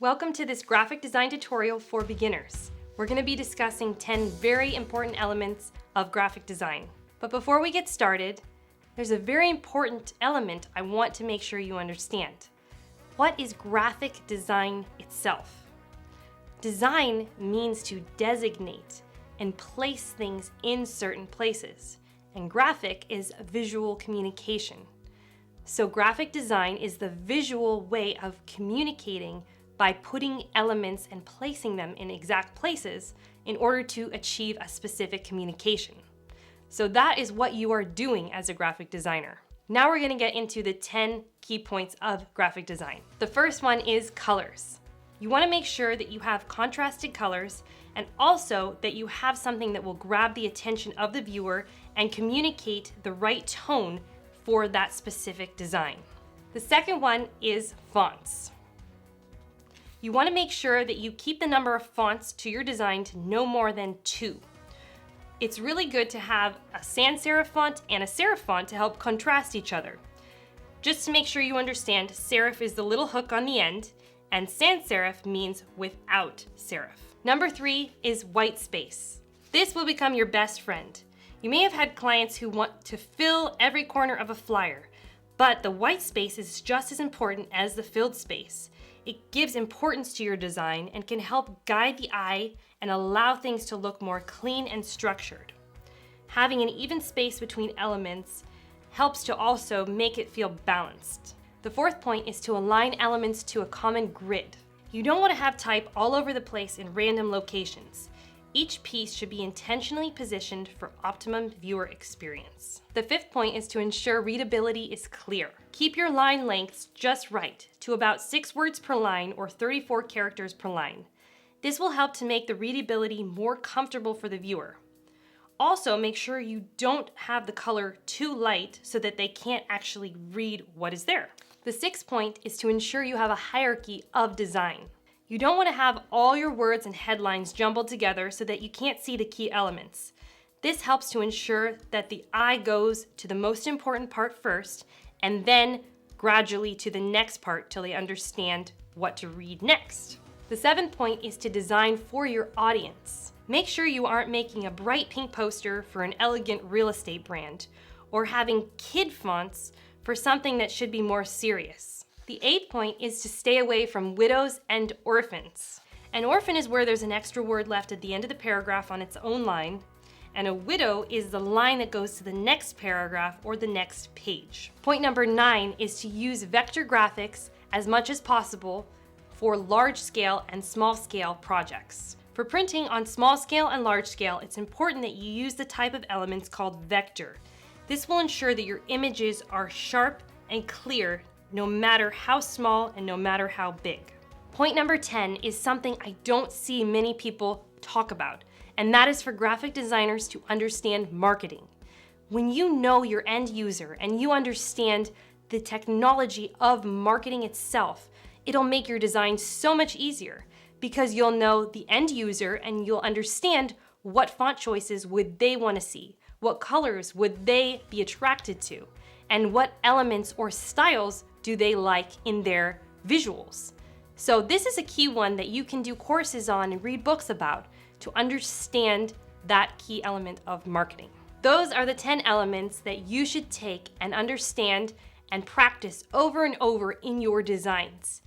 Welcome to this graphic design tutorial for beginners. We're going to be discussing 10 very important elements of graphic design. But before we get started, there's a very important element I want to make sure you understand. What is graphic design itself? Design means to designate and place things in certain places, and graphic is visual communication. So graphic design is the visual way of communicating by putting elements and placing them in exact places in order to achieve a specific communication. So that is what you are doing as a graphic designer. Now we're going to get into the 10 key points of graphic design. The first one is colors. You want to make sure that you have contrasted colors and also that you have something that will grab the attention of the viewer and communicate the right tone for that specific design. The second one is fonts. You want to make sure that you keep the number of fonts to your design to no more than 2. It's really good to have a sans serif font and a serif font to help contrast each other. Just to make sure you understand, serif is the little hook on the end, and sans serif means without serif. Number 3 is white space. This will become your best friend. You may have had clients who want to fill every corner of a flyer, but the white space is just as important as the filled space. It gives importance to your design and can help guide the eye and allow things to look more clean and structured. Having an even space between elements helps to also make it feel balanced. The fourth point is to align elements to a common grid. You don't want to have type all over the place in random locations. Each piece should be intentionally positioned for optimum viewer experience. The fifth point is to ensure readability is clear. Keep your line lengths just right, to about 6 words per line or 34 characters per line. This will help to make the readability more comfortable for the viewer. Also, make sure you don't have the color too light so that they can't actually read what is there. The sixth point is to ensure you have a hierarchy of design. You don't want to have all your words and headlines jumbled together so that you can't see the key elements. This helps to ensure that the eye goes to the most important part first and then gradually to the next part till they understand what to read next. The seventh point is to design for your audience. Make sure you aren't making a bright pink poster for an elegant real estate brand or having kid fonts for something that should be more serious. The eighth point is to stay away from widows and orphans. An orphan is where there's an extra word left at the end of the paragraph on its own line, and a widow is the line that goes to the next paragraph or the next page. Point number 9 is to use vector graphics as much as possible for large scale and small scale projects. For printing on small scale and large scale, it's important that you use the type of elements called vector. This will ensure that your images are sharp and clear no matter how small and no matter how big. Point number 10 is something I don't see many people talk about, and that is for graphic designers to understand marketing. When you know your end user and you understand the technology of marketing itself, it'll make your design so much easier because you'll know the end user and you'll understand what font choices would they want to see, what colors would they be attracted to, and what elements or styles do they like in their visuals. So this is a key one that you can do courses on and read books about to understand that key element of marketing. Those are the 10 elements that you should take and understand and practice over and over in your designs.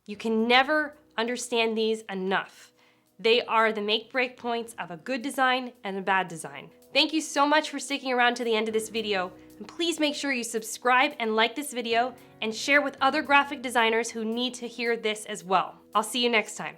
You can never understand these enough. They are the make-break points of a good design and a bad design. Thank you so much for sticking around to the end of this video. And please make sure you subscribe and like this video and share with other graphic designers who need to hear this as well. I'll see you next time.